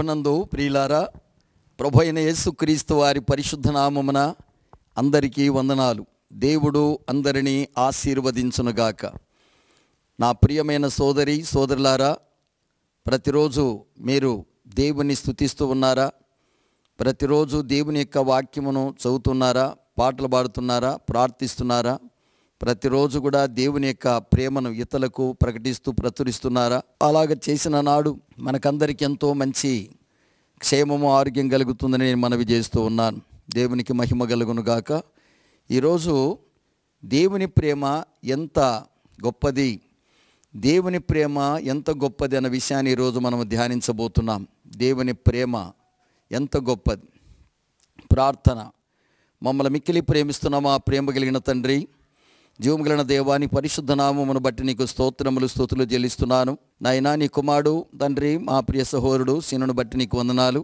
ప్రభునందు ప్రియులారా, ప్రభు అయిన యేసుక్రీస్తు వారి పరిశుద్ధ నామమున అందరికీ వందనాలు. దేవుడు అందరినీ ఆశీర్వదించునుగాక. నా ప్రియమైన సోదరి సోదరులారా, ప్రతిరోజు మీరు దేవుని స్తుతిస్తూ ఉన్నారా? ప్రతిరోజు దేవుని యొక్క వాక్యమును చదువుతున్నారా? పాటలు పాడుతున్నారా? ప్రార్థిస్తున్నారా? ప్రతిరోజు కూడా దేవుని యొక్క ప్రేమను ఇతరులకు ప్రకటిస్తూ ప్రచురిస్తున్నారా? అలాగ చేసిన నాడు మనకందరికీ ఎంతో మంచి క్షేమము, ఆరోగ్యం కలుగుతుందని నేను మనవి చేస్తూ ఉన్నాను. దేవునికి మహిమ కలుగును గాక. ఈరోజు దేవుని ప్రేమ ఎంత గొప్పది, దేవుని ప్రేమ ఎంత గొప్పది అన్న విషయాన్ని ఈరోజు మనం ధ్యానించబోతున్నాం. దేవుని ప్రేమ ఎంత గొప్పది. ప్రార్థన. మమ్మల్ని మిక్కిలి ప్రేమిస్తున్న మా ప్రేమ కలిగిన తండ్రి, జీవము కలిగిన దేవాని పరిశుద్ధ నామమును బట్టి నీకు స్తోత్రములు స్తుతులు చెల్లిస్తున్నాను. నాయనా, నీ కుమారుడు తండ్రి మా ప్రియ సహోదరుడు సీనును బట్టి నీకు వందనాలు.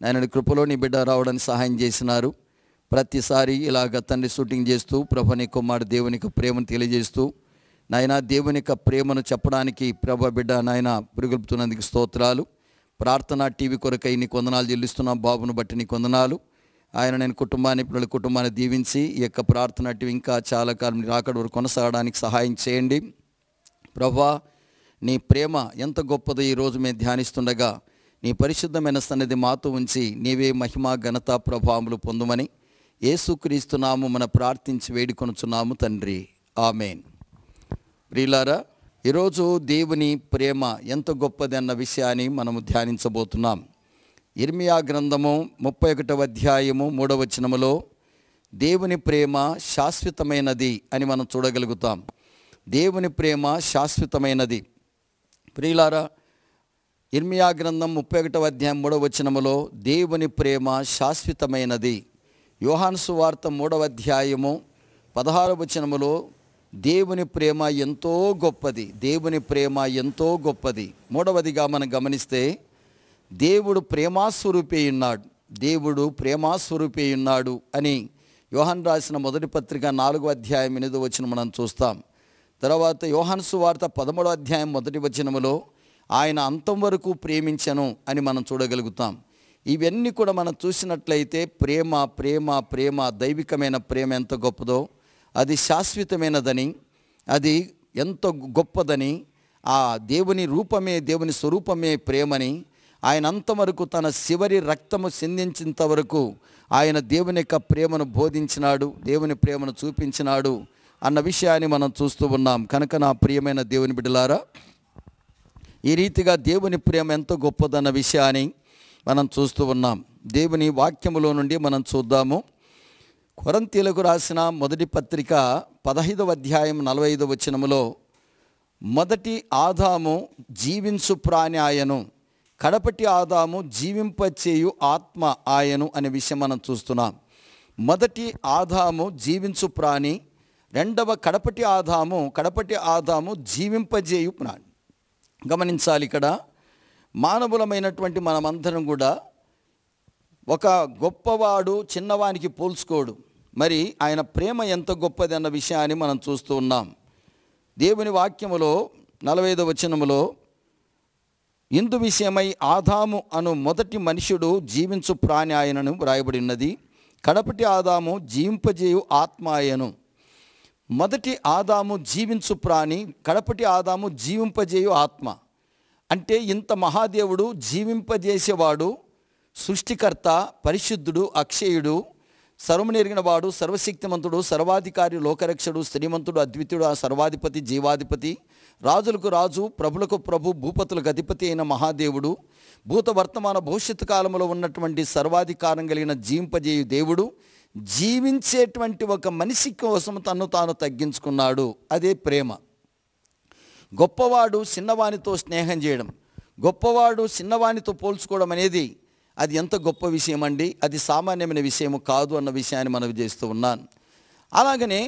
నాయన కృపలో నీ బిడ్డ రావడానికి సహాయం చేసినారు. ప్రతిసారి ఇలాగ తండ్రి షూటింగ్ చేస్తూ ప్రభు నీ కుమారుడు దేవునికి ప్రేమను తెలియజేస్తూ నాయన దేవుని యొక్క ప్రేమను చెప్పడానికి ప్రభు బిడ్డ నాయన పురుగులుపుతున్నందుకు స్తోత్రాలు. ప్రార్థన టీవీ కొరకై నీకు వందనాలు చెల్లిస్తున్నాం. బాబును బట్టి నీకు వందనాలు. ఆయన నేను పిల్లల కుటుంబాన్ని దీవించి ఈ యొక్క ప్రార్థన ఇంకా చాలా కాలం రాకడ వరకు కొనసాగడానికి సహాయం చేయండి. ప్రభువా, నీ ప్రేమ ఎంత గొప్పదో ఈరోజు మేము ధ్యానిస్తుండగా నీ పరిశుద్ధమైన సన్నిధి మాతో ఉంచి నీవే మహిమ ఘనత ప్రభావములు పొందుమని యేసుక్రీస్తు నామమున ప్రార్థించి వేడుకొనుచున్నాము తండ్రి, ఆమేన్. ప్రియులారా, ఈరోజు దేవుని ప్రేమ ఎంత గొప్పది అన్న విషయాన్ని మనము ధ్యానించబోతున్నాం. ఇర్మియా గ్రంథము 31వ అధ్యాయము 3వ వచనములో దేవుని ప్రేమ శాశ్వతమైనది అని మనం చూడగలుగుతాం. దేవుని ప్రేమ శాశ్వతమైనది. ప్రియులారా, ఇర్మియా గ్రంథం 31వ అధ్యాయం 3వ వచనములో దేవుని ప్రేమ శాశ్వతమైనది. యోహాను సువార్త 3వ అధ్యాయము 16వ వచనములో దేవుని ప్రేమ ఎంతో గొప్పది, దేవుని ప్రేమ ఎంతో గొప్పది. మూడవదిగా మనం గమనిస్తే దేవుడు ప్రేమాస్వరూపి ఉన్నాడు, దేవుడు ప్రేమాస్వరూపి ఉన్నాడు అని యోహాను రాసిన మొదటి పత్రిక 4వ అధ్యాయం 8వ వచనం మనం చూస్తాం. తర్వాత యోహాను సువార్త 13వ అధ్యాయం 1వ వచనములో ఆయన అంతం వరకు ప్రేమించను అని మనం చూడగలుగుతాం. ఇవన్నీ కూడా మనం చూసినట్లయితే ప్రేమ ప్రేమ ప్రేమ దైవికమైన ప్రేమ ఎంత గొప్పదో, అది శాశ్వతమైనదని, అది ఎంతో గొప్పదని, ఆ దేవుని రూపమే దేవుని స్వరూపమే ప్రేమని, ఆయన అంతవరకు తన చివరి రక్తము సిందించేంత వరకు ఆయన దేవుని యొక్క ప్రేమను బోధించినాడు, దేవుని ప్రేమను చూపించినాడు అన్న విషయాన్ని మనం చూస్తూ ఉన్నాం. కనుక నా ప్రియమైన దేవుని బిడ్డలారా, ఈ రీతిగా దేవుని ప్రేమ ఎంతో గొప్పదన్న విషయాన్ని మనం చూస్తూ ఉన్నాం. దేవుని వాక్యములో నుండి మనం చూద్దాము. కొరింథీయులకు రాసిన మొదటి పత్రిక 15వ అధ్యాయం 45వ వచనములో మొదటి ఆదాము జీవించు ప్రాణి ఆయను, కడపటి ఆదాము జీవింపచేయు ఆత్మ ఆయను అనే విషయం మనం చూస్తున్నాం. మొదటి ఆదాము జీవించు ప్రాణి, రెండవ కడపటి ఆదాము జీవింపజేయు ప్రాణి. గమనించాలి, ఇక్కడ మానవులమైనటువంటి మనమందరం కూడా ఒక గొప్పవాడు చిన్నవానికి పోల్చుకోడు. మరి ఆయన ప్రేమ ఎంత గొప్పది అన్న విషయాన్ని మనం చూస్తూ ఉన్నాం. దేవుని వాక్యములో 45వ వచనములో ఇందు విషయమై ఆదాము అను మొదటి మనుషుడు జీవించు ప్రాణి ఆయనను వ్రాయబడి ఉన్నది. కడపటి ఆదాము జీవింపజేయు ఆత్మ ఆయను. మొదటి ఆదాము జీవించు ప్రాణి, కడపటి ఆదాము జీవింపజేయు ఆత్మ. అంటే ఇంత మహాదేవుడు, జీవింపజేసేవాడు, సృష్టికర్త, పరిశుద్ధుడు, అక్షయుడు, సర్వమెరిగిన వాడు, సర్వశక్తిమంతుడు, సర్వాధికారి, లోకరక్షకుడు, శ్రీమంతుడు, అద్వితీయుడు, సర్వాధిపతి, జీవాధిపతి, రాజులకు రాజు, ప్రభులకు ప్రభు, భూపతులకు అధిపతి అయిన మహాదేవుడు, భూత వర్తమాన భవిష్యత్తు కాలంలో ఉన్నటువంటి సర్వాధికారం కలిగిన జీవింపజేయు దేవుడు జీవించేటువంటి ఒక మనిషి కోసం తను తాను తగ్గించుకున్నాడు. అదే ప్రేమ. గొప్పవాడు చిన్నవానితో స్నేహం చేయడం, గొప్పవాడు చిన్నవానితో పోల్చుకోవడం అనేది అది ఎంత గొప్ప విషయం అండి. అది సామాన్యమైన విషయము కాదు అన్న విషయాన్ని మనం చేస్తూ ఉన్నాను. అలాగనే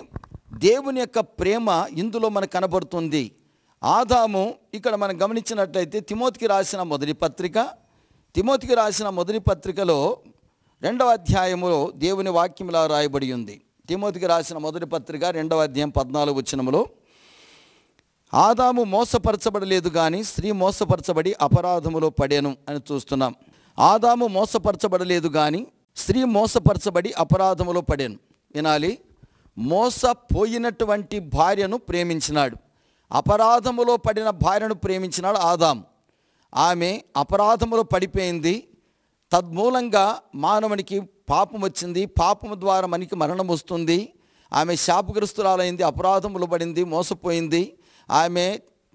దేవుని యొక్క ప్రేమ ఇందులో మనకు కనబడుతుంది. ఆదాము ఇక్కడ మనం గమనించినట్లయితే తిమోతికి రాసిన మొదటి పత్రికలో 2వ అధ్యాయములో దేవుని వాక్యములా రాయబడి ఉంది. తిమోతికి రాసిన మొదటి పత్రిక 2వ అధ్యాయం 14వ వచనములో ఆదాము మోసపరచబడలేదు కానీ స్త్రీ మోసపరచబడి అపరాధములో పడెను అని చూస్తున్నాం. ఆదాము మోసపరచబడలేదు కానీ స్త్రీ మోసపరచబడి అపరాధములో పడాను. వినాలి, మోసపోయినటువంటి భార్యను ప్రేమించినాడు. అపరాధములో పడిన భార్యను ప్రేమించినాడు ఆదాము. ఆమె అపరాధములో పడిపోయింది. తద్మూలంగా మానవునికి పాపం వచ్చింది. పాపము ద్వారా మనకి మరణం వస్తుంది. ఆమె శాపగ్రస్తురాలైంది, అపరాధములు పడింది, మోసపోయింది, ఆమె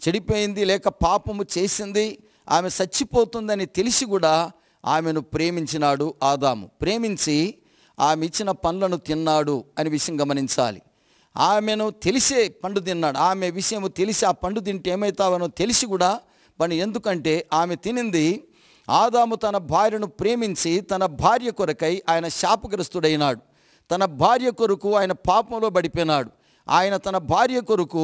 చెడిపోయింది, లేక పాపము చేసింది, ఆమె చచ్చిపోతుందని తెలిసి కూడా ఆమెను ప్రేమించినాడు ఆదాము. ప్రేమించి ఆమె ఇచ్చిన పండ్లను తిన్నాడు అనే విషయం గమనించాలి. ఆమెను తెలిసే పండు తిన్నాడు. ఆమె విషయం తెలిసి ఆ పండు తింటే ఏమవుతావనో తెలిసి కూడా పని. ఎందుకంటే ఆమె తినింది. ఆదాము తన భార్యను ప్రేమించి తన భార్య కొరకై ఆయన శాపగ్రస్తుడైనాడు. తన భార్య కొరకు ఆయన పాపంలో పడిపోయినాడు. ఆయన తన భార్య కొరకు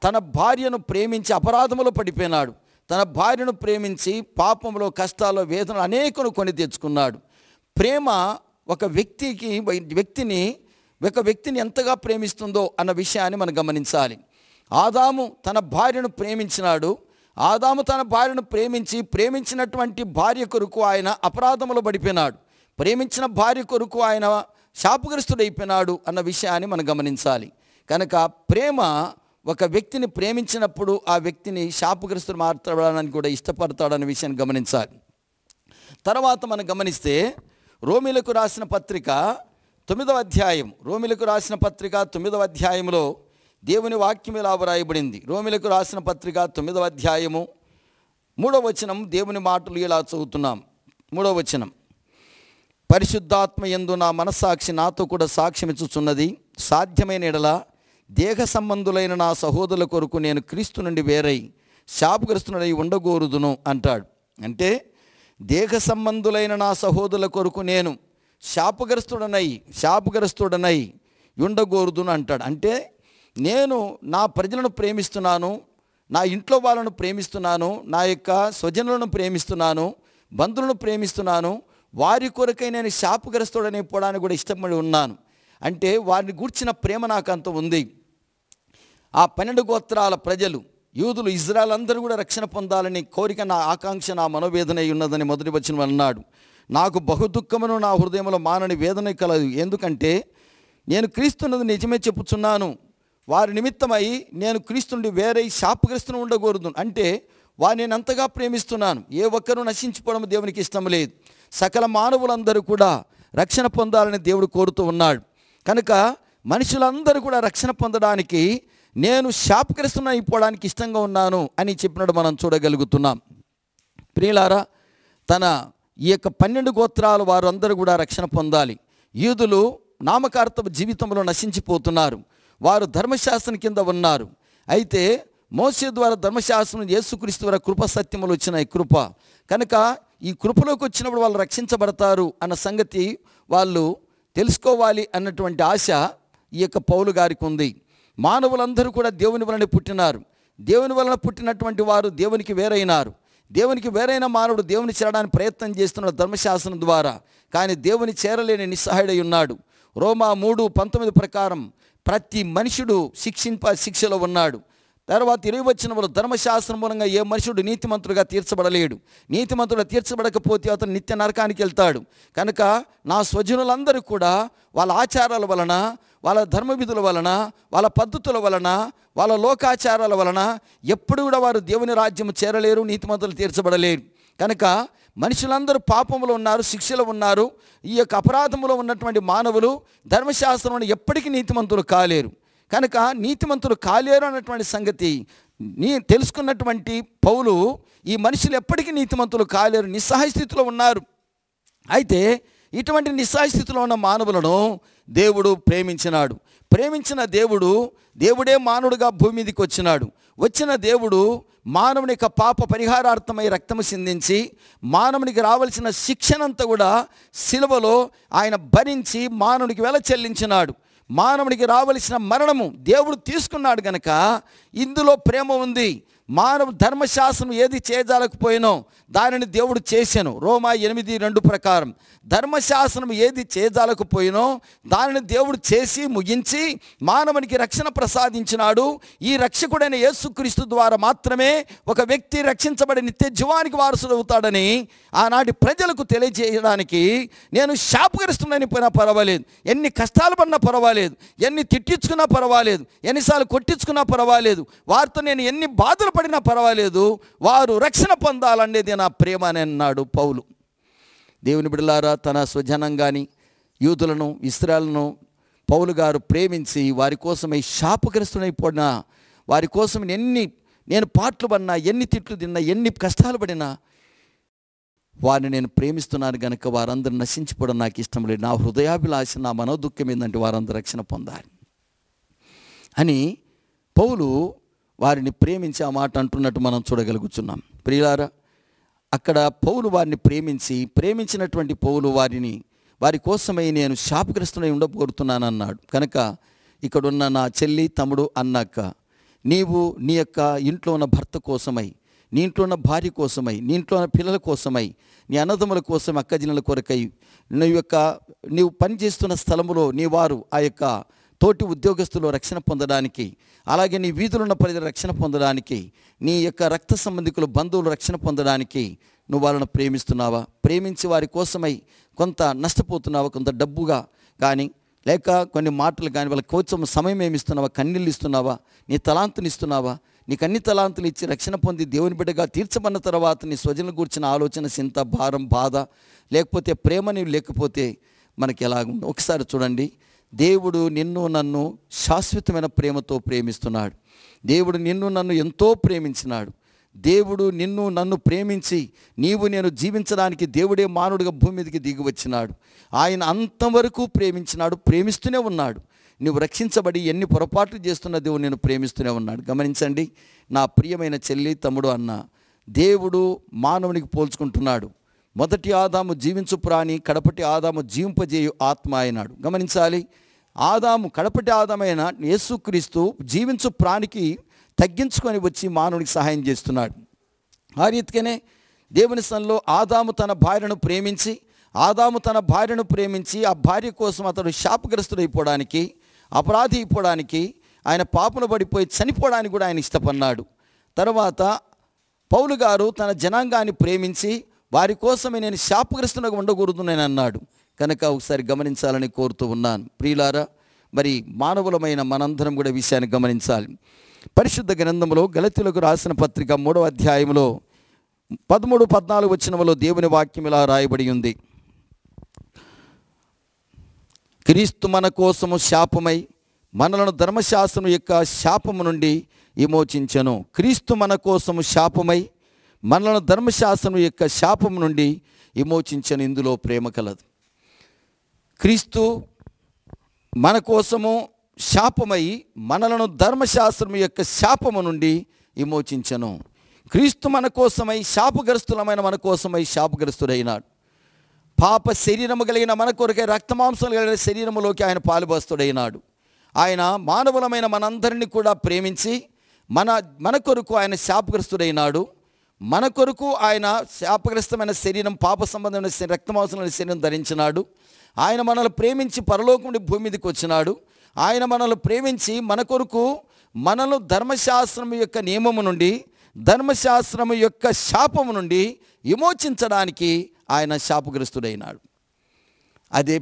తన భార్యను ప్రేమించి అపరాధంలో పడిపోయినాడు. తన భార్యను ప్రేమించి పాపంలో, కష్టాల్లో, వేదనలు అనేకను కొని తెచ్చుకున్నాడు. ప్రేమ ఒక వ్యక్తిని ఎంతగా ప్రేమిస్తుందో అన్న విషయాన్ని మనం గమనించాలి. ఆదాము తన భార్యను ప్రేమించినాడు. ఆదాము తన భార్యను ప్రేమించినటువంటి భార్య కొరకు ఆయన అపరాధంలో పడిపోయినాడు. ప్రేమించిన భార్య కొరకు ఆయన శాపగ్రస్తుడైపోయినాడు అన్న విషయాన్ని మనం గమనించాలి. కనుక ప్రేమ ఒక వ్యక్తిని ప్రేమించినప్పుడు ఆ వ్యక్తిని శాపగ్రస్తుడు మార్చడానికి కూడా ఇష్టపడతాడన్న విషయాన్ని గమనించాలి. తర్వాత మనం గమనిస్తే రోమీలకు రాసిన పత్రిక 9వ అధ్యాయం, రోమీలకు రాసిన పత్రిక 9వ అధ్యాయంలో దేవుని వాక్యం ఇలా వ్రాయబడింది. రోమీలకు రాసిన పత్రిక 9వ అధ్యాయము 3వ వచనం దేవుని మాటలు ఇలా చదువుతున్నాం. 3వ వచనం, పరిశుద్ధాత్మ యందు నా మనస్సాక్షి నాతో కూడా సాక్ష్యమిచ్చుచున్నది, సాధ్యమైన ఎడల దేహ సంబంధులైన నా సహోదరుల కొరకు నేను క్రీస్తు నుండి వేరై శాపగ్రస్తుడై ఉండగోరుదును అంటాడు. అంటే దేహ సంబంధులైన నా సహోదరుల కొరకు నేను శాపగ్రస్తుడనై ఉండగోరుదును అంటాడు. అంటే నేను నా ప్రజలను ప్రేమిస్తున్నాను, నా ఇంట్లో వాళ్ళను ప్రేమిస్తున్నాను, నా యొక్క స్వజనులను ప్రేమిస్తున్నాను, బంధువులను ప్రేమిస్తున్నాను, వారి కొరకై నేను శాపగ్రస్తుడనైపోవడానికి కూడా ఇష్టపడి ఉన్నాను. అంటే వారిని గూర్చిన ప్రేమ నాకు అంత ఉంది. ఆ 12 గోత్రాల ప్రజలు, యూదులు, ఇజ్రాయెల్ అందరూ కూడా రక్షణ పొందాలని కోరిక, నా ఆకాంక్ష, నా మనోవేదన ఉన్నదని మొదటి వచనం అన్నాడు. నాకు బహుదుఃఖమును నా హృదయంలో మానని వేదన కలదు. ఎందుకంటే నేను క్రీస్తున్నది నిజమే చెప్పుచున్నాను, వారి నిమిత్తమై నేను క్రీస్తునుండి వేరే శాపగ్రస్తును ఉండకూడదు. అంటే వారిని నేను అంతగా ప్రేమిస్తున్నాను. ఏ ఒక్కరూ నశించిపోవడం దేవునికి ఇష్టం లేదు. సకల మానవులందరూ కూడా రక్షణ పొందాలని దేవుడు కోరుతూ ఉన్నాడు. కనుక మనుషులందరూ కూడా రక్షణ పొందడానికి నేను శాపగ్రస్తుని అయిపోవడానికి ఇష్టంగా ఉన్నాను అని చెప్పినట్టు మనం చూడగలుగుతున్నాం. ప్రియులారా, తన ఈ యొక్క 12 గోత్రాల వారు అందరూ కూడా రక్షణ పొందాలి. యూదులు నామకార్థ జీవితంలో నశించిపోతున్నారు. వారు ధర్మశాస్త్రం కింద ఉన్నారు. అయితే మోసే ద్వారా ధర్మశాస్త్రం, యేసుక్రీస్తు ద్వారా కృప సత్యములు వచ్చిన ఈ కృప. కనుక ఈ కృపలోకి వచ్చినప్పుడు వాళ్ళు రక్షించబడతారు అన్న సంగతి వాళ్ళు తెలుసుకోవాలి అన్నటువంటి ఆశ ఈ యొక్క పౌలు గారికి ఉంది. మానవులందరూ కూడా దేవుని వలన పుట్టినారు. దేవుని వలన పుట్టినటువంటి వారు దేవునికి వేరైనారు. దేవునికి వేరైన మానవుడు దేవుని చేరడానికి ప్రయత్నం చేస్తున్నాడు ధర్మశాస్త్రం ద్వారా. కానీ దేవుని చేరలేని నిస్సహాయుడై ఉన్నాడు. రోమా 3:19 ప్రకారం ప్రతి మనుషుడు శిక్షలో ఉన్నాడు. తర్వాత 20వ వచనంలో ధర్మశాస్త్రం మూలంగా ఏ మనుషుడు నీతిమంతుడుగా తీర్చబడలేడు. నీతిమంతుడుగా తీర్చబడకపోతే అతను నిత్య నరకానికి వెళ్తాడు. కనుక నా స్వజనులందరూ కూడా వాళ్ళ ఆచారాల వలన, వాళ్ళ ధర్మవిధుల వలన, వాళ్ళ పద్ధతుల వలన, వాళ్ళ లోకాచారాల వలన ఎప్పుడు కూడా వారు దేవుని రాజ్యం చేరలేరు, నీతిమంతులు తీర్చబడలేరు. కనుక మనుషులందరూ పాపంలో ఉన్నారు, శిక్షలో ఉన్నారు. ఈ యొక్క అపరాధంలో ఉన్నటువంటి మానవులు ధర్మశాస్త్రంలో ఎప్పటికీ నీతిమంతులు కాలేరు. కనుక నీతిమంతులు కాలేరు అన్నటువంటి సంగతి తెలుసుకున్నటువంటి పౌలు ఈ మనుషులు ఎప్పటికీ నీతిమంతులు కాలేరు, నిస్సహాయ స్థితిలో ఉన్నారు. అయితే ఇటువంటి నిస్సహాయ స్థితిలో ఉన్న మానవులను దేవుడు ప్రేమించినాడు. ప్రేమించిన దేవుడే మానవుడిగా భూమి మీదకి వచ్చిన దేవుడు మానవుని యొక్క పాప పరిహారార్థమై రక్తము సిందించి మానవునికి రావాల్సిన శిక్షనంతా కూడా సిలువలో ఆయన భరించి మానవునికి వెల చెల్లించినాడు. మానవునికి రావలసిన మరణము దేవుడు తీసుకున్నాడు. గనక ఇందులో ప్రేమ ఉంది. మానవ ధర్మశాస్త్రం ఏది చేయజాలకపోయినో దానిని దేవుడు చేశాను. రోమా 8:2 ప్రకారం ధర్మశాస్త్రం ఏది చేయజాలకపోయినో దానిని దేవుడు చేసి ముగించి మానవునికి రక్షణ ప్రసాదించినాడు. ఈ రక్షకుడైన యేసుక్రీస్తు ద్వారా మాత్రమే ఒక వ్యక్తి రక్షించబడి నిత్య జీవానికి వారసుడు అవుతాడని ఆనాటి ప్రజలకు తెలియజేయడానికి నేను శాపగ్రస్తుడని పోయినా పర్వాలేదు, ఎన్ని కష్టాలు పడినా పర్వాలేదు, ఎన్ని తిట్టించుకున్నా పర్వాలేదు, ఎన్నిసార్లు కొట్టించుకున్నా పర్వాలేదు, వారితో నేను ఎన్ని బాధలు పడినా పర్వాలేదు, వారు రక్షణ పొందాలనేది నా ప్రేమ అని అన్నాడు పౌలు. దేవుని బిడ్డలారా, తన స్వజనంగాని యూదులను ఇశ్రాయేలును పౌలు గారు ప్రేమించి వారి కోసమై శాపగ్రస్తుడైపోయినా, వారి కోసం నేను పాటలు పడినా, ఎన్ని తిట్లు తిన్నా, ఎన్ని కష్టాలు పడినా వారిని నేను ప్రేమిస్తున్నాను కనుక వారందరూ నశించిపోవడం నాకు ఇష్టం లేదు. నా హృదయాభిలాష, నా మనోదుఃఖం ఏంటంటే వారందరూ రక్షణ పొందాలి అని పౌలు వారిని ప్రేమించి ఆ మాట అంటున్నట్టు మనం చూడగలుగుతున్నాం. ప్రియులారా, అక్కడ పౌలు వారిని ప్రేమించినటువంటి పౌలు వారి కోసమై నేను శాపగ్రస్తుడై ఉండబోతున్నాను అన్నాడు. కనుక ఇక్కడున్న నా చెల్లి, తమ్ముడు, అన్నాక నీవు నీ యొక్క ఇంట్లో ఉన్న భర్త కోసమై, నీ ఇంట్లో ఉన్న భార్య కోసమై, నీ ఇంట్లో ఉన్న పిల్లల కోసమై, నీ అన్నదమ్ముల కోసం, అక్కజినుల కొరకై, నీవు పనిచేస్తున్న స్థలములో నీ వారు ఆ యొక్క తోటి ఉద్యోగస్తులు రక్షణ పొందడానికి, అలాగే నీ వీధులున్న ప్రజలు రక్షణ పొందడానికి, నీ యొక్క రక్త సంబంధికులు బంధువులు రక్షణ పొందడానికి నువ్వు వాళ్ళను ప్రేమిస్తున్నావా? ప్రేమించి వారి కోసమై కొంత నష్టపోతున్నావా? కొంత డబ్బుగా కానీ, లేక కొన్ని మాటలు కానీ, వాళ్ళ కోసం సమయం ఏమిస్తున్నావా? కన్నీళ్ళు ఇస్తున్నావా? నీ తలాంతుని ఇస్తున్నావా? నీకు అన్ని తలాంతులు ఇచ్చి రక్షణ పొంది దేవుని బిడ్డగా తీర్చబడిన తర్వాత నీ స్వజనుల గురించిన ఆలోచన, చింత, భారం, బాధ, లేకపోతే ప్రేమ నీవు లేకపోతే మనకి ఎలాగుంది? ఒకసారి చూడండి, దేవుడు నిన్ను నన్ను శాశ్వతమైన ప్రేమతో ప్రేమిస్తున్నాడు. దేవుడు నిన్ను నన్ను ఎంతో ప్రేమించినాడు. దేవుడు నిన్ను నన్ను ప్రేమించి నీవు నేను జీవించడానికి దేవుడే మానవుడిగా భూమి మీదకి దిగి వచ్చినాడు. ఆయన అంతవరకు ప్రేమించినాడు, ప్రేమిస్తూనే ఉన్నాడు. నువ్వు రక్షించబడి ఎన్ని పొరపాట్లు చేస్తున్న దేవుడు నేను ప్రేమిస్తూనే ఉన్నాడు. గమనించండి నా ప్రియమైన చెల్లి, తమ్ముడు, అన్న, దేవుడు మానవునికి పోల్చుకుంటున్నాడు. మొదటి ఆదాము జీవించు ప్రాణి, కడపటి ఆదాము జీవింపజేయు ఆత్మ అయినాడు. గమనించాలి, ఆదాము కడపటి ఆదామైన యేసుక్రీస్తు జీవించు ప్రాణికి తగ్గించుకొని వచ్చి మానవునికి సహాయం చేస్తున్నాడు. ఆ రీతిగానే దేవుని సన్నిధిలో ఆదాము తన భార్యను ప్రేమించి ఆ భార్య కోసం అతడు శాపగ్రస్తుడైపోవడానికి, అపరాధి అయిపోవడానికి, ఆయన పాపను పడిపోయి చనిపోవడానికి కూడా ఆయన ఇష్టపడినాడు. తర్వాత పౌలు గారు తన జనాంగాన్ని ప్రేమించి వారి కోసమే నేను శాపగ్రస్తునిగా ఉండకూడదునని అన్నాడు. కనుక ఒకసారి గమనించాలని కోరుతూ ఉన్నాను. ప్రియులారా, మరి మానవులమైన మనందరం కూడా విషయాన్ని గమనించాలి. పరిశుద్ధ గ్రంథంలో గలతీయులకు రాసిన పత్రిక 3వ అధ్యాయంలో 13-14 వచనములో దేవుని వాక్యం ఇలా రాయబడి ఉంది. క్రీస్తు మన కోసము శాపమై మనలను ధర్మశాస్త్రం యొక్క శాపము నుండి విమోచించెను. క్రీస్తు మన కోసము శాపమై మనలను ధర్మశాస్త్రం యొక్క శాపము నుండి విమోచించెను. ఇందులో ప్రేమ కలదు. క్రీస్తు మన కోసము శాపమై మనలను ధర్మశాస్త్రం యొక్క శాపము నుండి విమోచించెను. క్రీస్తు మన కోసమై శాపగ్రస్తులమైన మన కోసమై శాపగ్రస్తుడైనాడు. పాప శరీరము కలిగిన మన కొరకై రక్తమాంసాలు కలిగిన శరీరములోకి ఆయన పాలుబస్తుడైనాడు. ఆయన మానవులమైన మనందరినీ కూడా ప్రేమించి మన కొరకు ఆయన శాపగ్రస్తుడైనాడు. మన కొరకు ఆయన శాపగ్రస్తమైన శరీరం, పాప సంబంధమైన రక్తమాంసమైన శరీరం ధరించినాడు. ఆయన మనల్ని ప్రేమించి పరలోకం నుండి భూమి మీదకి వచ్చినాడు. ఆయన మనల్ని ప్రేమించి మన కొరకు మనల్ని ధర్మశాస్త్రం యొక్క నియమము నుండి, ధర్మశాస్త్రము యొక్క శాపము నుండి విమోచించడానికి ఆయన శాపగ్రస్తుడైనాడు. అదే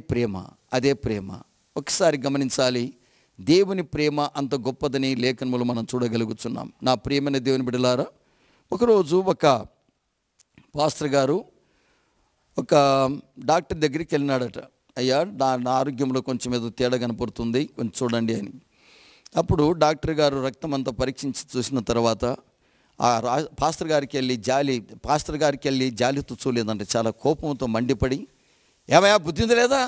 ప్రేమ. ఒకసారి గమనించాలి, దేవుని ప్రేమ అంత గొప్పదని లేఖనములు మనం చూడగలుగుతున్నాం. నా ప్రియమైన దేవుని బిడ్డలారా, ఒకరోజు ఒక పాస్టర్ గారు ఒక డాక్టర్ దగ్గరికి వెళ్ళినాడట. అయ్యా, నా ఆరోగ్యంలో కొంచెం ఏదో తేడా కనపడుతుంది, కొంచెం చూడండి అని. అప్పుడు డాక్టర్ గారు రక్తం అంతా పరీక్షించి చూసిన తర్వాత పాస్టర్ గారికి వెళ్ళి జాలితో చూడలేదంటే చాలా కోపంతో మండిపడి, ఏమయ్యా బుద్ధి ఉంది లేదా,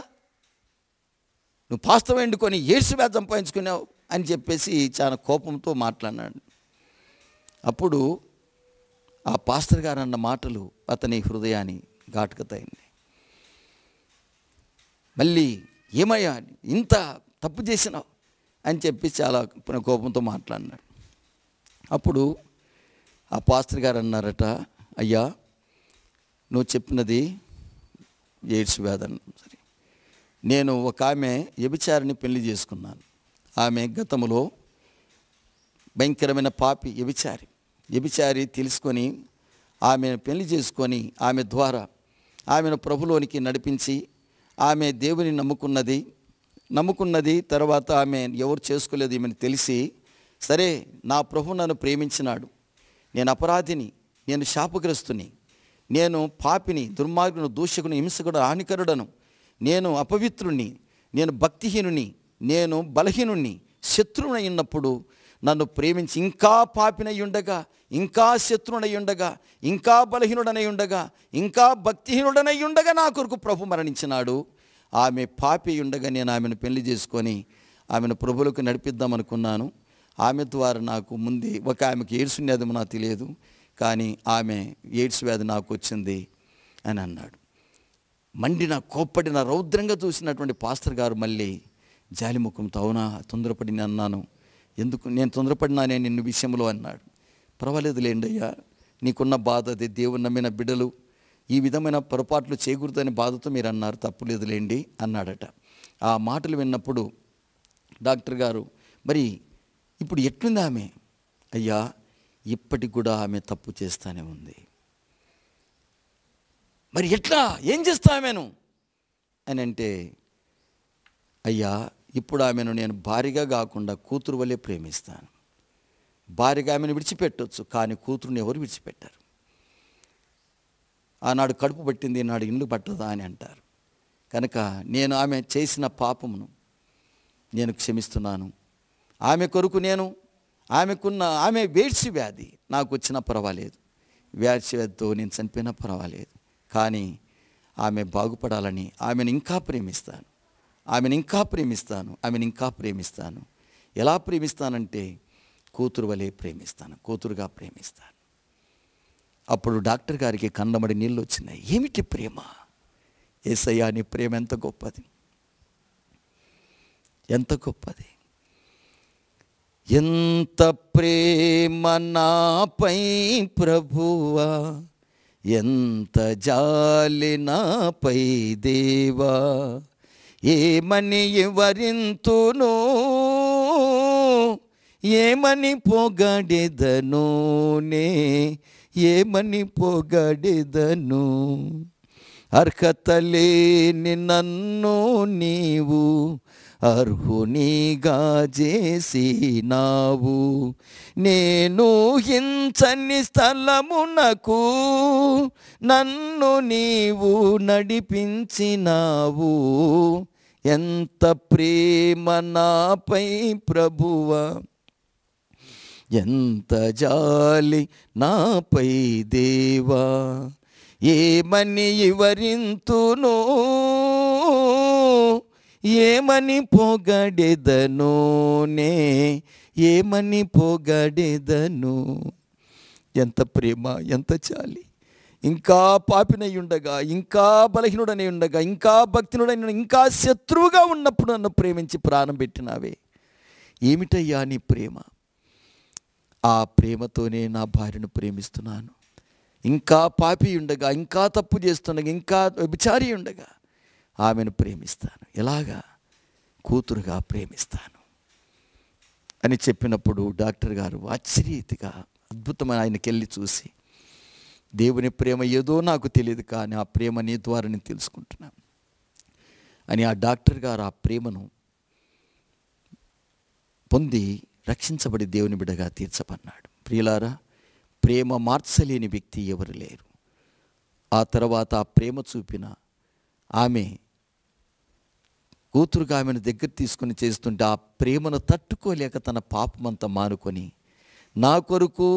నువ్వు పాస్టర్ వండుకొని ఏడ్స్ వ్యాధి సంపాదించుకున్నావు అని చెప్పేసి చాలా కోపంతో మాట్లాడినాడు. అప్పుడు ఆ పాస్టర్ గారు అన్న మాటలు అతని హృదయాన్ని ఘాటుకతయింది. మళ్ళీ ఏమయ్యా ఇంత తప్పు చేసినావు అని చెప్పి చాలా కోపంతో మాట్లాడినాడు. అప్పుడు ఆ పాస్టర్ గారు అన్నారట, అయ్యా నువ్వు చెప్పినది ఎయిడ్స్ వ్యాధి అన్న. సరే, నేను ఒక ఆమె వ్యభిచారిని పెళ్లి చేసుకున్నాను. ఆమె గతంలో భయంకరమైన పాపి, వ్యభిచారి తెలుసుకొని ఆమెను పెళ్లి చేసుకొని ఆమె ద్వారా ఆమెను ప్రభులోనికి నడిపించి ఆమె దేవుని నమ్ముకున్నది. తర్వాత ఆమె ఎవరు చేసుకోలేదు ఈమెను తెలిసి, సరే నా ప్రభు నన్ను ప్రేమించినాడు, నేను అపరాధిని, నేను శాపగ్రస్తుని, నేను పాపిని, దుర్మార్గుని, దూషకుని, హింసకుడు, హానికరుడను, నేను అపవిత్రుణ్ణి, నేను భక్తిహీనుని, నేను బలహీనుణ్ణి, శత్రువునై ఉన్నప్పుడు నన్ను ప్రేమించి ఇంకా పాపినై ఉండగా, ఇంకా శత్రువునై ఉండగా, ఇంకా బలహీనుడనై ఉండగా, ఇంకా భక్తిహీనుడనై ఉండగా నా కొరకు ప్రభు మరణించినాడు. ఆమె పాపి ఉండగా నేను ఆమెను పెళ్లి చేసుకొని ఆమెను ప్రభువులకు నడిపిద్దామనుకున్నాను. ఆమె ద్వారా నాకు ముందే ఒక ఆమెకి ఎయిడ్స్ ఉన్నది నాకు తెలియదు, కానీ ఆమె ఎయిడ్స్ వ్యాధి నాకు వచ్చింది అని అన్నాడు. మండిన కోప్పడిన రౌద్రంగా చూసినటువంటి పాస్టర్ గారు మళ్ళీ జాలిముఖంతో, అవునా తొందరపడి అన్నాను, ఎందుకు నేను తొందరపడినానే నిన్ను విషయంలో అన్నాడు. పర్వాలేదులేండి అయ్యా, నీకున్న బాధ అది, దేవుని నమ్మిన బిడ్డలు ఈ విధమైన పొరపాట్లు చేయకూడదని బాధతో మీరు అన్నారు, తప్పులేదులేండి అన్నాడట. ఆ మాటలు విన్నప్పుడు డాక్టర్ గారు, మరి ఇప్పుడు ఎట్లుంది ఆమె? అయ్యా ఇప్పటికి కూడా ఆమె తప్పు చేస్తానే ఉంది, మరి ఎట్లా, ఏం చేస్తా ఆమెను అని అంటే, అయ్యా ఇప్పుడు ఆమెను నేను భార్యగా కాకుండా కూతురు వల్లే ప్రేమిస్తాను. భార్యగా ఆమెను విడిచిపెట్టవచ్చు, కానీ కూతురుని ఎవరు విడిచిపెట్టారు. ఆనాడు కడుపు పట్టింది, నాడు ఇల్లు పట్టదా అని అంటారు. కనుక నేను ఆమె చేసిన పాపమును నేను క్షమిస్తున్నాను. ఆమె కొరకు నేను ఆమె ఎయిడ్స్ వ్యాధి నాకు వచ్చినా పర్వాలేదు, ఎయిడ్స్ వ్యాధితో నేను చనిపోయినా పర్వాలేదు, కానీ ఆమె బాగుపడాలని ఆమెను ఇంకా ప్రేమిస్తాను. ఎలా ప్రేమిస్తానంటే కూతురు వలె ప్రేమిస్తాను, కూతురుగా ప్రేమిస్తాను. అప్పుడు డాక్టర్ గారికి కన్నమడి నీళ్ళు వచ్చినాయి. ఏమిటి ప్రేమ? యేసయ్యా నీ ప్రేమ ఎంత గొప్పది, ఎంత గొప్పది, ఎంత ప్రేమ నాపై ప్రభువా, ఎంత జాలి నాపై దేవా, ఏమని వివరింతును, ఏమని పొగడెదను, ఏమని పొగడెదను, అర్హత లేని నన్ను నీవు అర్హునిగా చేసినావు, నేను హింసని స్థలమునకు నన్ను నీవు నడిపించినావు, ఎంత ప్రేమ నాపై ప్రభువా, ఎంత జాలి నాపై దేవా, ఏమని వివరింతును, ఏమని పొగడెదను, ఏమని పొగడెదను. ఎంత ప్రేమ, ఎంత చాలి. ఇంకా పాపినై ఉండగా, ఇంకా బలహీనుడనై ఉండగా, ఇంకా భక్తినుడైన, ఇంకా శత్రువుగా ఉన్నప్పుడు నన్ను ప్రేమించి ప్రాణం పెట్టినావే. ఏమిటయ్యా నీ ప్రేమ? ఆ ప్రేమతోనే నా భార్యను ప్రేమిస్తున్నాను. ఇంకా పాపి ఉండగా, ఇంకా తప్పు చేస్తుండగా, ఇంకా వ్యభిచారి ఉండగా ఆమెను ప్రేమిస్తాను. ఎలాగా? కూతురుగా ప్రేమిస్తాను అని చెప్పినప్పుడు డాక్టర్ గారు ఆశ్చర్యరీతిగా అద్భుతమైన ఆయనకి వెళ్ళి చూసి, దేవుని ప్రేమ ఏదో నాకు తెలియదు, కానీ ఆ ప్రేమ నీ ద్వారా నేను తెలుసుకుంటున్నాను అని ఆ డాక్టర్ గారు ఆ ప్రేమను పొంది రక్షించబడి దేవుని బిడ్డగా తీర్చబడినాడు. ప్రియులారా, ప్రేమ మార్చలేని వ్యక్తి ఎవరు లేరు. ఆ తర్వాత ఆ ప్రేమ చూపిన ఆమె కూతురుగా ఆమెను దగ్గర తీసుకుని చేస్తుంటే ఆ ప్రేమను తట్టుకోలేక తన పాపమంతా మానుకొని, నా కొరకు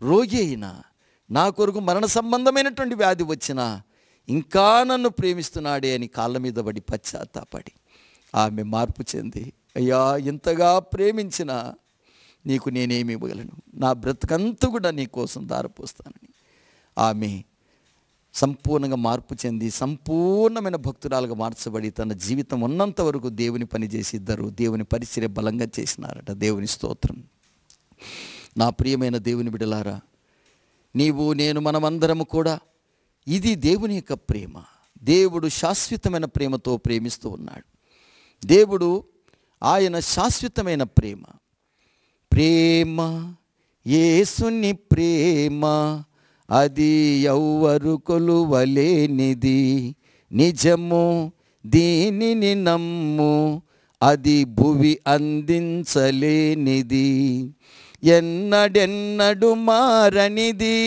రోగి అయినా, నా కొరకు మరణ సంబంధమైనటువంటి వ్యాధి వచ్చినా ఇంకా నన్ను ప్రేమిస్తున్నాడే అని కాళ్ళ మీద పడి పశ్చాత్తాపడి ఆమె మార్పు చెంది, అయ్యా ఇంతగా ప్రేమించినా నీకు నేనేమి ఇవ్వగలను, నా బ్రతుకంతా కూడా నీ కోసం దారపోస్తానని ఆమె సంపూర్ణంగా మార్పు చెంది సంపూర్ణమైన భక్తురాలుగా మార్చబడి తన జీవితం ఉన్నంత వరకు దేవుని పని చేసి ఇద్దరు దేవుని పరిచర్య బలంగా చేసినారట. దేవుని స్తోత్రం. నా ప్రియమైన దేవుని బిడ్డలారా, నీవు నేను మనమందరము కూడా, ఇది దేవుని యొక్క ప్రేమ. దేవుడు శాశ్వతమైన ప్రేమతో ప్రేమిస్తూ ఉన్నాడు. దేవుడు ఆయన శాశ్వతమైన ప్రేమ. ప్రేమ యేసుని ప్రేమ, అది ఎవ్వరు కొలువలేనిది. నిజము దీనిని నమ్ము, అది భువి అందించలేనిది. ఎన్నడెన్నడు మారనిది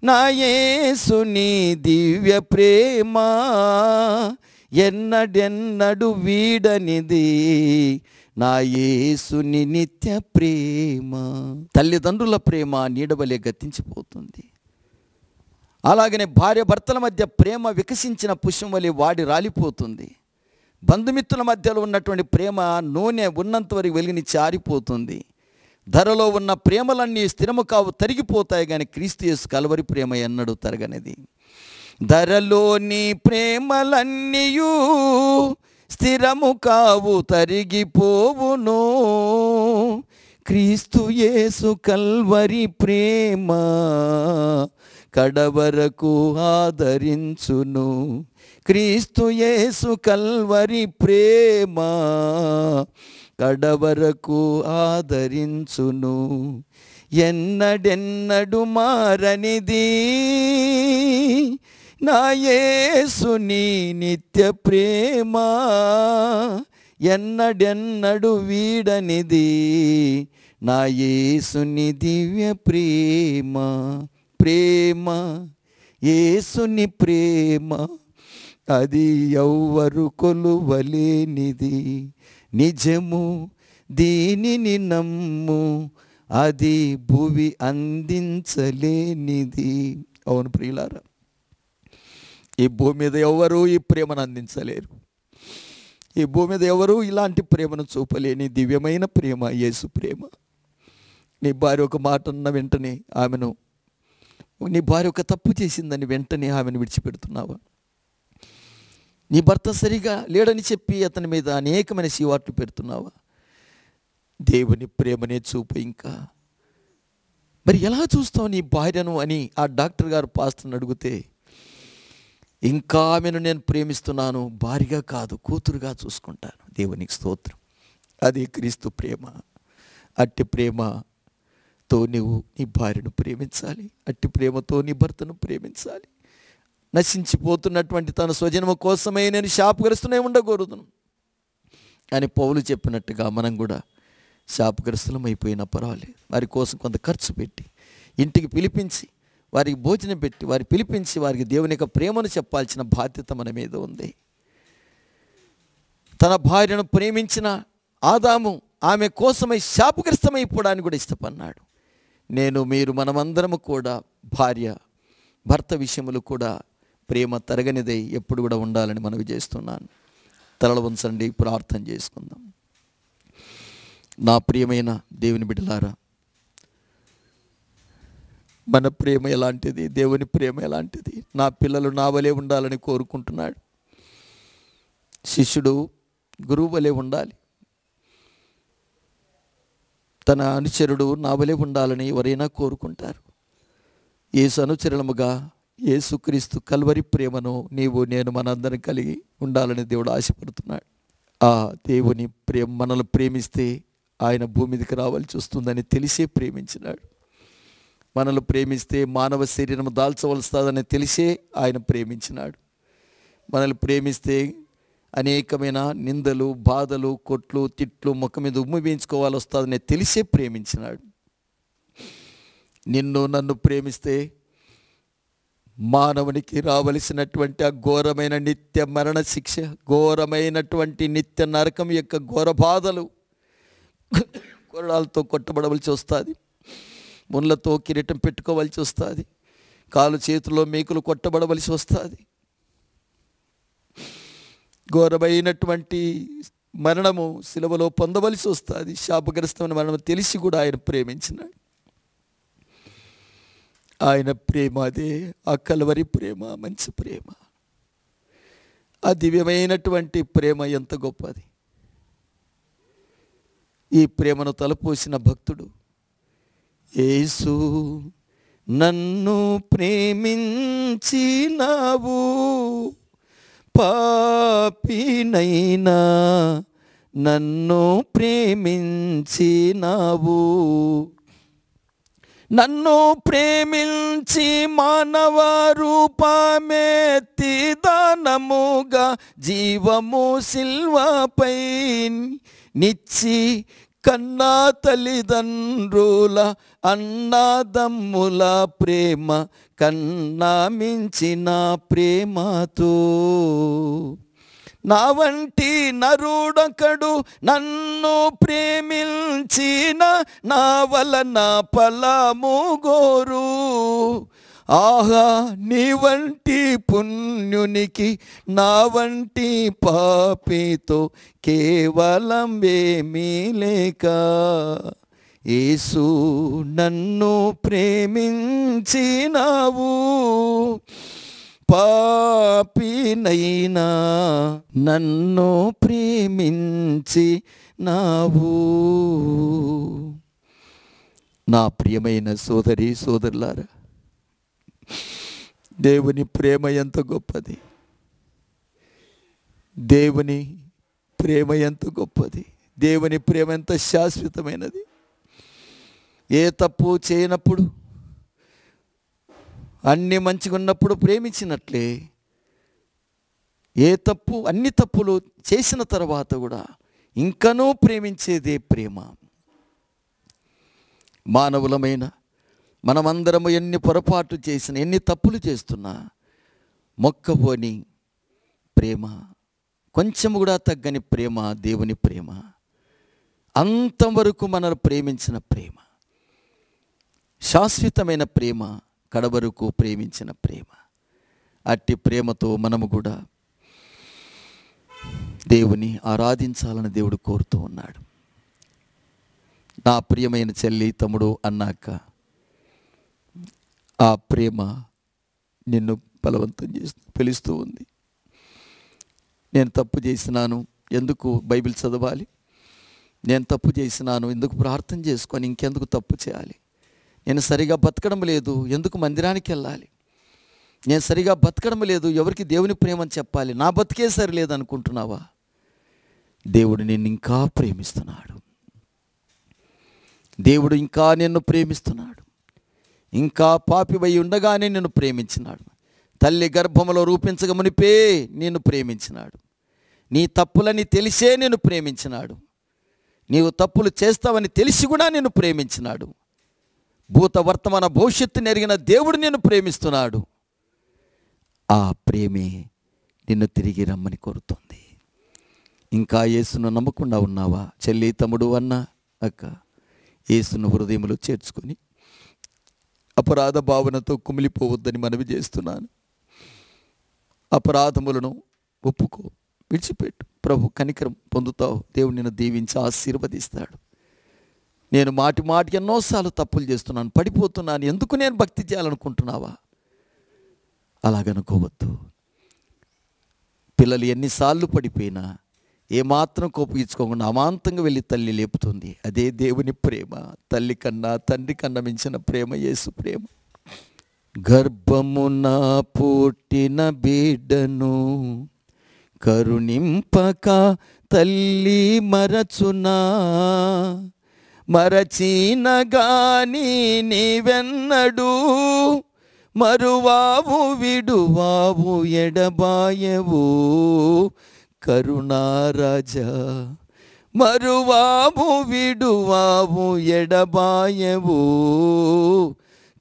నా యేసుని దివ్య ప్రేమ, ఎన్నడెన్నడు వీడనిది నా యేసుని నిత్య ప్రేమ. తల్లిదండ్రుల ప్రేమ నీడవలే గతించిపోతుంది. అలాగనే భార్య భర్తల మధ్య ప్రేమ వికసించిన పుష్పం వలె వాడి రాలిపోతుంది. బంధుమిత్రుల మధ్యలో ఉన్నటువంటి ప్రేమ నూనె ఉన్నంత వరకు వెలిగినిచ్చి ఆరిపోతుంది. ధరలో ఉన్న ప్రేమలన్నీ స్థిరము కావు, తరిగిపోతాయి. కానీ క్రీస్తు యేసు కల్వరి ప్రేమ ఎన్నడూ తరగనిది. ధరలోని ప్రేమలన్నీయు స్థిరము కావు, తరిగిపోవును. క్రీస్తు యేసు కల్వరి ప్రేమ కడవరకు ఆదరించును. క్రీస్తు యేసు కల్వరి ప్రేమ కడవరకు ఆదరించును. ఎన్నడెన్నడు మారనిది నా యేసుని నిత్య ప్రేమ, ఎన్నడెన్నడు వీడనిది నా యేసుని దివ్య ప్రేమ. ప్రేమ యేసుని ప్రేమ, అది ఎవ్వరు కొలువలేనిది. నిజము దీనిని నమ్ము, అది భువి అందించలేనిది. అవును ప్రియులారా, ఈ భూమి మీద ఎవరు ఈ ప్రేమను అందించలేరు. ఈ భూమి మీద ఎవరు ఇలాంటి ప్రేమను చూపలేని దివ్యమైన ప్రేమ యేసు ప్రేమ. నీ భార్య ఒక మాట అన్న వెంటనే ఆమెను, నీ భార్య ఒక తప్పు చేసిందని వెంటనే ఆమెను విడిచిపెడుతున్నావా? నీ భర్త సరిగా లేడని చెప్పి అతని మీద అనేకమైన శివాట్లు పెడుతున్నావా? దేవుని ప్రేమనే చూపు. ఇంకా మరి ఎలా చూస్తావు నీ భార్యను అని ఆ డాక్టర్ గారు పాస్టర్ని అడిగితే, ఇంకా ఆమెను నేను ప్రేమిస్తున్నాను, భార్యగా కాదు కూతురుగా చూసుకుంటాను. దేవునికి స్తోత్రం. అది క్రీస్తు ప్రేమ. అట్టి ప్రేమతో నీవు నీ భార్యను ప్రేమించాలి. అట్టి ప్రేమతో నీ భర్తను ప్రేమించాలి. నశించిపోతున్నటువంటి తన స్వజనము కోసమే నేను శాపగ్రస్తునే ఉండకూడదును అని పౌలు చెప్పినట్టుగా మనం కూడా శాపగ్రస్తులం అయిపోయినా పర్వాలేదు, వారి కోసం కొంత ఖర్చు పెట్టి ఇంటికి పిలిపించి వారికి భోజనం పెట్టి వారి పిలిపించి వారికి దేవుని యొక్క ప్రేమను చెప్పాల్సిన బాధ్యత మన మీద ఉంది. తన భార్యను ప్రేమించిన ఆదాము ఆమె కోసమై శాపగ్రస్తమైపోవడానికి కూడా ఇష్టపడ్డాడు. నేను మీరు మనమందరము కూడా భార్య భర్త విషయములు కూడా ప్రేమ తరగనిదై ఎప్పుడు కూడా ఉండాలని మనవి చేస్తున్నాను. తలలు వంచండి, ప్రార్థన చేసుకుందాం. నా ప్రియమైన దేవుని బిడ్డలారా, మన ప్రేమ ఎలాంటిది, దేవుని ప్రేమ ఎలాంటిది? నా పిల్లలు నా వలే ఉండాలని కోరుకుంటున్నాడు. శిష్యుడు గురువు వలే ఉండాలి, తన అనుచరుడు నా వలే ఉండాలని ఎవరైనా కోరుకుంటారు. యేసు అనుచరులముగా యేసుక్రీస్తు కల్వరి ప్రేమను నీవు నేను మనందరం కలిగి ఉండాలని దేవుడు ఆశపడుతున్నాడు. ఆ దేవుని ప్రేమ మనల్ని ప్రేమిస్తే ఆయన భూమి మీదకి రావాల్సి వస్తుందని తెలిసే ప్రేమించినాడు. మనల్ని ప్రేమిస్తే మానవ శరీరం దాల్చవలస్తుందని తెలిసే ఆయన ప్రేమించినాడు. మనల్ని ప్రేమిస్తే అనేకమైన నిందలు, బాధలు, కొట్లు, తిట్లు, ముఖం మీద ఉమ్మి వేయించుకోవాలి వస్తుందని తెలిసే ప్రేమించినాడు. నిన్ను నన్ను ప్రేమిస్తే మానవునికి రావలసినటువంటి ఆ ఘోరమైన నిత్య మరణ శిక్ష, ఘోరమైనటువంటి నిత్య నరకం యొక్క ఘోర బాధలు, కొరడాలతో కొట్టబడవలసి వస్తుంది, ముళ్ళతో కిరీటం పెట్టుకోవలసి వస్తుంది, కాలు చేతుల్లో మేకులు కొట్టబడవలసి వస్తుంది, ఘోరమైనటువంటి మరణము శిలువలో పొందవలసి వస్తుంది. శాపగ్రస్తమైన మరణం తెలిసి కూడా ఆయన ప్రేమించినాడు. ఆయన ప్రేమ అదే, ఆ కల్వరి ప్రేమ, మంచి ప్రేమ, ఆ దివ్యమైనటువంటి ప్రేమ ఎంత గొప్పది. ఈ ప్రేమను తలపోసిన భక్తుడు, యేసు నన్ను ప్రేమించినావు, పాపినైనా నన్ను ప్రేమించినావు. నన్ను ప్రేమించి మానవ రూపమెత్తి దానముగా జీవము సిల్వపై నిచ్చి కన్నా తల్లిదండ్రుల అన్నదమ్ముల ప్రేమ కన్నా మించిన ప్రేమతో నా వంటి నరుడొకడు నన్ను ప్రేమించిన నా వలన ఫలము గోరు. ఆహా, నీ వంటి పుణ్యునికి నా వంటి పాపితో కేవలం ఏమీ లేక, యేసు నన్ను ప్రేమించినావు, పాపినైనా నన్ను ప్రేమించినావు. నా ప్రియమైన సోదరి సోదరులారా, దేవుని ప్రేమ ఎంత గొప్పది, దేవుని ప్రేమ ఎంత గొప్పది, దేవుని ప్రేమ ఎంత శాశ్వతమైనది. ఏ తప్పు చేయనప్పుడు, అన్ని మంచిగా ఉన్నప్పుడు ప్రేమించినట్లే అన్ని తప్పులు చేసిన తర్వాత కూడా ఇంకనూ ప్రేమించేదే ప్రేమ. మానవులమైన మనమందరము ఎన్ని పొరపాట్లు చేసినా, ఎన్ని తప్పులు చేస్తున్నా మొక్కబోని ప్రేమ, కొంచెం కూడా తగ్గని ప్రేమ దేవుని ప్రేమ. అంతవరకు మనల్ని ప్రేమించిన ప్రేమ, శాశ్వతమైన ప్రేమ, కడవరకు ప్రేమించిన ప్రేమ. అట్టి ప్రేమతో మనము కూడా దేవుని ఆరాధించాలని దేవుడు కోరుతూ ఉన్నాడు. నా ప్రియమైన చెల్లి తమ్ముడు అన్నాక ఆ ప్రేమ నిన్ను బలవంతం పిలుస్తూ ఉంది. నేను తప్పు చేసినాను, ఎందుకు బైబిల్ చదవాలి? నేను తప్పు చేసినాను, ఎందుకు ప్రార్థన చేసుకొని ఇంకెందుకు తప్పు చేయాలి? నేను సరిగా బతకడం లేదు, ఎందుకు మందిరానికి వెళ్ళాలి? నేను సరిగా బతకడం లేదు, ఎవరికి దేవుని ప్రేమని చెప్పాలి? నా బతికే సరిలేదు అనుకుంటున్నావా? దేవుడు నిన్ను ఇంకా ప్రేమిస్తున్నాడు. దేవుడు ఇంకా నిన్ను ప్రేమిస్తున్నాడు. ఇంకా పాపివై ఉండగానే నిన్ను ప్రేమించినాడు. తల్లి గర్భములో రూపించక మునిపే నిన్ను ప్రేమించినాడు. నీ తప్పులని తెలిసే నిన్ను ప్రేమించినాడు. నీవు తప్పులు చేస్తావని తెలిసి కూడా నిన్ను ప్రేమించినాడు. భూత వర్తమాన భవిష్యత్తు ఎరిగిన దేవుడు నిన్ను ప్రేమిస్తున్నాడు. ఆ ప్రేమే నిన్ను తిరిగి రమ్మని కోరుతుంది. ఇంకా యేసును నమ్మకుండా ఉన్నావా చెల్లి, తమ్ముడు, అన్న, అక్క? యేసును హృదయంలో చేర్చుకొని అపరాధ భావనతో కుమిలిపోవద్దని మనవి చేస్తున్నాను. అపరాధములను ఒప్పుకో, విడిచిపెట్టు. ప్రభు కనికరం పొందుతావు. దేవుడు నిన్ను దీవించి ఆశీర్వదిస్తాడు. నేను మాటి మాటికి ఎన్నోసార్లు తప్పులు చేస్తున్నాను, పడిపోతున్నాను, ఎందుకు నేను భక్తి చేయాలనుకుంటున్నావా? అలాగనుకోవద్దు. పిల్లలు ఎన్నిసార్లు పడిపోయినా ఏమాత్రం కోపగించుకోకుండా అమాంతంగా వెళ్ళి తల్లి లేపుతుంది. అదే దేవుని ప్రేమ. తల్లి కన్నా తండ్రి కన్నా మించిన ప్రేమ యేసు ప్రేమ. గర్భమున పుట్టిన బిడ్డను కరుణింపక తల్లి మరచునా, మరచిన గాని నీవెన్నడు మరువావు విడువావు ఎడబాయవు కరుణారాజా. మరువావు విడువావు ఎడబాయవు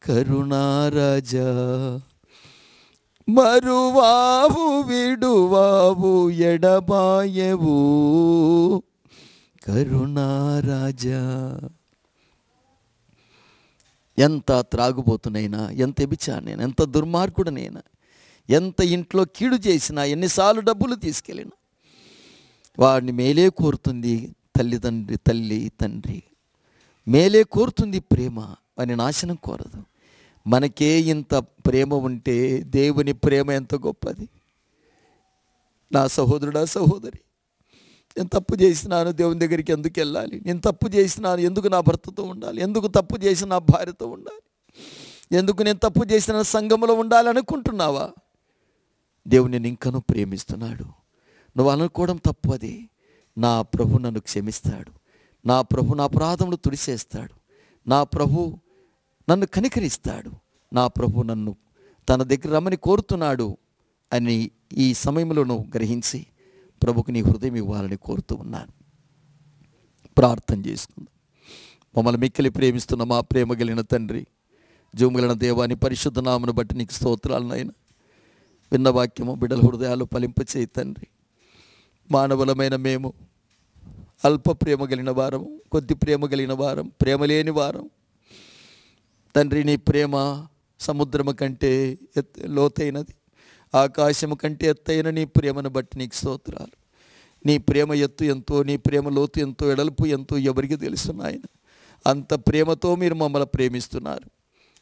కరుణారాజా. మరువావు విడువావు ఎడబాయవు కరుణారాజా. ఎంత త్రాగుబోతునైనా, ఎంత వ్యభిచారినైనా, ఎంత దుర్మార్గుడనైనా, ఎంత ఇంట్లో కీడు చేసినా, ఎన్నిసార్లు డబ్బులు తీసుకెళ్ళినా వాడిని మేలే కోరుతుంది తల్లి తండ్రి. మేలే కోరుతుంది ప్రేమ, వాని నాశనం కోరదు. మనకే ఇంత ప్రేమ ఉంటే దేవుని ప్రేమ ఎంత గొప్పది. నా సహోదరుడా, సహోదరి, నేను తప్పు చేసినాను, దేవుని దగ్గరికి ఎందుకు వెళ్ళాలి? నేను తప్పు చేసినాను, ఎందుకు నా భర్తతో ఉండాలి? ఎందుకు తప్పు చేసి నా భార్యతో ఉండాలి? ఎందుకు నేను తప్పు చేసిన సంఘములో ఉండాలనుకుంటున్నావా? దేవుడు నేను ఇంకనూ ప్రేమిస్తున్నాడు. నువ్వు అనుకోవడం తప్పు. అది నా ప్రభు నన్ను క్షమిస్తాడు, నా ప్రభు నా అపరాధములు తుడిచేస్తాడు, నా ప్రభు నన్ను కనికరిస్తాడు, నా ప్రభు నన్ను తన దగ్గర రమ్మని కోరుతున్నాడు అని ఈ సమయంలో నువ్వు గ్రహించి ప్రభుకు నీ హృదయం ఇవ్వాలని కోరుతూ ఉన్నాను. ప్రార్థన చేసుకుందాం. మమ్మల్ని మిక్కిలి ప్రేమిస్తున్న మా ప్రేమ కలిగిన తండ్రి, జీవముగలిగిన దేవాని పరిశుద్ధ నామమును బట్టి నీకు స్తోత్రాలు నాయన. విన్న వాక్యము బిడ్డల హృదయాలు ఫలింపచేయి తండ్రి. మానవులమైన మేము అల్ప ప్రేమ కలిగిన వారం, కొద్ది ప్రేమ కలిగిన వారం, ప్రేమ లేని వారం తండ్రి. నీ ప్రేమ సముద్రము కంటే లోతైనది, ఆకాశము కంటే ఎత్తైన నీ ప్రేమను బట్టి నీకు స్తోత్రాలు. నీ ప్రేమ ఎత్తు ఎంతో, నీ ప్రేమ లోతు ఎంతో, ఎడల్పు ఎంతో ఎవరికి తెలుసు నాయన. అంత ప్రేమతో మీరు మమ్మల్ని ప్రేమిస్తున్నారు.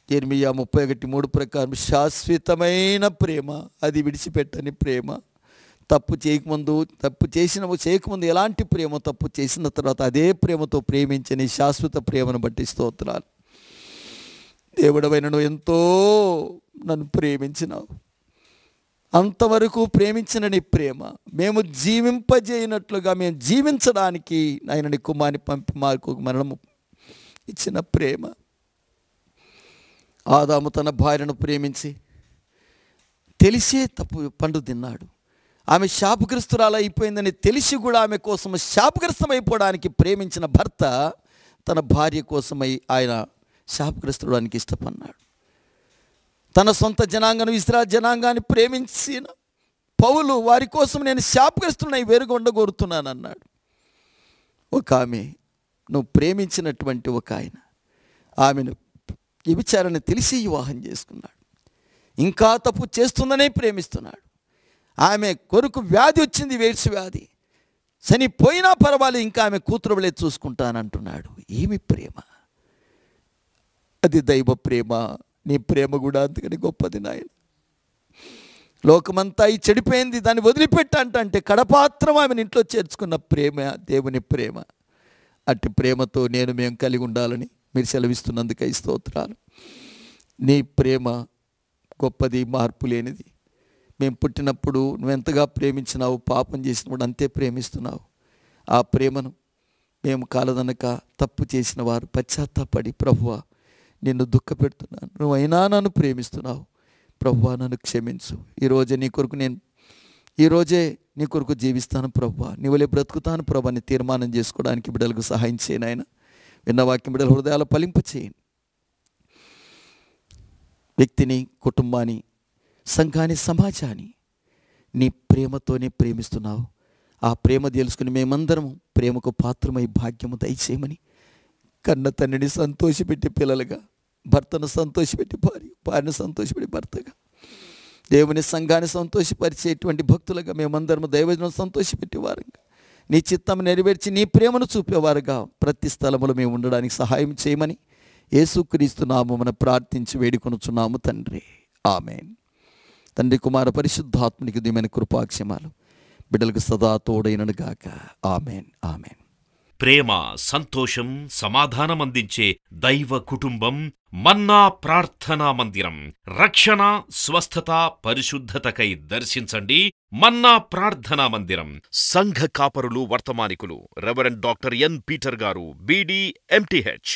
యెర్మీయా 31:3 ప్రకారం శాశ్వతమైన ప్రేమ, అది విడిచిపెట్టని ప్రేమ. తప్పు చేయకముందు ఎలాంటి ప్రేమ, తప్పు చేసిన తర్వాత అదే ప్రేమతో ప్రేమించని శాశ్వత ప్రేమను బట్టి స్తోత్రాలు. దేవుడవైన నువ్వు ఎంతో నన్ను ప్రేమించినావు. అంతవరకు ప్రేమించిన నీ ప్రేమ మేము జీవింపజేయనట్లుగా మేము జీవించడానికి ఆయన నీ కుమారుని పంపి మాకు మరణము ఇచ్చిన ప్రేమ. ఆదాము తన భార్యను ప్రేమించి తెలిసే తప్పు పండు తిన్నాడు. ఆమె శాపగ్రస్తురాలు అయిపోయిందని తెలిసి కూడా ఆమె కోసం శాపగ్రస్తమైపోవడానికి ప్రేమించిన భర్త తన భార్య కోసమై ఆయన శాపగ్రస్తుడానికి ఇష్టపడ్డాడు. తన సొంత జనాంగాన్ని, ఇశ్రాయేలు జనాంగాన్ని ప్రేమించిన పౌలు వారి కోసం నేను శాపగ్రస్తుడై వేరుగా ఉండగోరుతున్నాను అన్నాడు. ఒక ఆమె, నువ్వు ప్రేమించినటువంటి ఒక ఆయన ఆమెను వ్యభిచారాన్ని తెలిసి వివాహం చేసుకున్నాడు. ఇంకా తప్పు చేస్తుందనే ప్రేమిస్తున్నాడు. ఆమె కొరకు వ్యాధి వచ్చింది, ఎయిడ్స్ వ్యాధి. చనిపోయినా పర్వాలేదు, ఇంకా ఆమె కూతురులే చూసుకుంటానంటున్నాడు. ఏమి ప్రేమ అది! దైవ ప్రేమ. నీ ప్రేమ కూడా అందుకని గొప్పది నాయన. లోకమంతా ఈ చెడిపోయింది, దాన్ని వదిలిపెట్టంటే కడపాత్రం ఆమెను ఇంట్లో చేర్చుకున్న ప్రేమ దేవుని ప్రేమ. అట్టి ప్రేమతో మేము కలిగి ఉండాలని మీరు సెలవిస్తున్నందుకై స్తోత్రాలు. నీ ప్రేమ గొప్పది, మార్పు లేనిది. మేము పుట్టినప్పుడు నువ్వెంతగా ప్రేమించినావు, పాపం చేసినప్పుడు అంతే ప్రేమిస్తున్నావు. ఆ ప్రేమను మేము కాలదనక తప్పు చేసిన వారు పశ్చాత్తాపడి, ప్రభువా నిన్ను దుఃఖపెడుతున్నాను, నువ్వైనా నన్ను ప్రేమిస్తున్నావు, ప్రభువా నన్ను క్షమించు, ఈరోజే నీ కొరకు జీవిస్తాను ప్రభువా, నీవలే బ్రతుకుతాను ప్రభు అని తీర్మానం చేసుకోవడానికి బిడ్డలకు సహాయం చేయను. ఆయన విన్న వాక్యం బిడ్డల హృదయాలు ఫలింప చేయండి. వ్యక్తిని, కుటుంబాన్ని, సంఘాన్ని, సమాజాన్ని నీ ప్రేమతోనే ప్రేమిస్తున్నావు. ఆ ప్రేమ తెలుసుకుని మేమందరము ప్రేమకు పాత్రమై భాగ్యము దయచేయమని, కన్న తండ్రిని సంతోషపెట్టి పిల్లలుగా, భర్తను సంతోషపెట్టి భార్యను సంతోషపెట్టి భర్తగా, దేవుని సంఘాన్ని సంతోషపరిచేటువంటి భక్తులుగా మేమందరము దైవజనం సంతోషపెట్టి వారుగా, నీ చిత్తం నెరవేర్చి నీ ప్రేమను చూపేవారుగా ప్రతి స్థలములో మేము ఉండడానికి సహాయం చేయమని యేసుక్రీస్తు నామమున ప్రార్థించి వేడుకొనుచున్నాము తండ్రి. ఆమేన్. తండ్రి, కుమార పరిశుద్ధాత్మనికి దివ్యమైన కృపాక్షేమాలు బిడ్డలకు సదా తోడైనను గాక. ఆమేన్. ఆమేన్. ప్రేమ, సంతోషం, సమాధానం అందించే దైవ కుటుంబం మన్నా ప్రార్థనా మందిరం. రక్షణ, స్వస్థత, పరిశుద్ధతకై దర్శించండి మన్నా ప్రార్థనా మందిరం. సంఘ కాపరులు, వర్తమానికులు రెవరెండ్ డాక్టర్ ఎన్ పీటర్ గారు, BD MTH.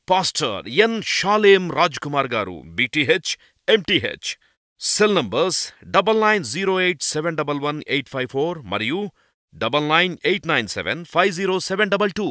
Pastor N Shalem Raj Kumar గారు, బీటీహెచ్, ఎంటీహెచ్. సెల్ నంబర్స్ 9908711854 మరియు 9989750722.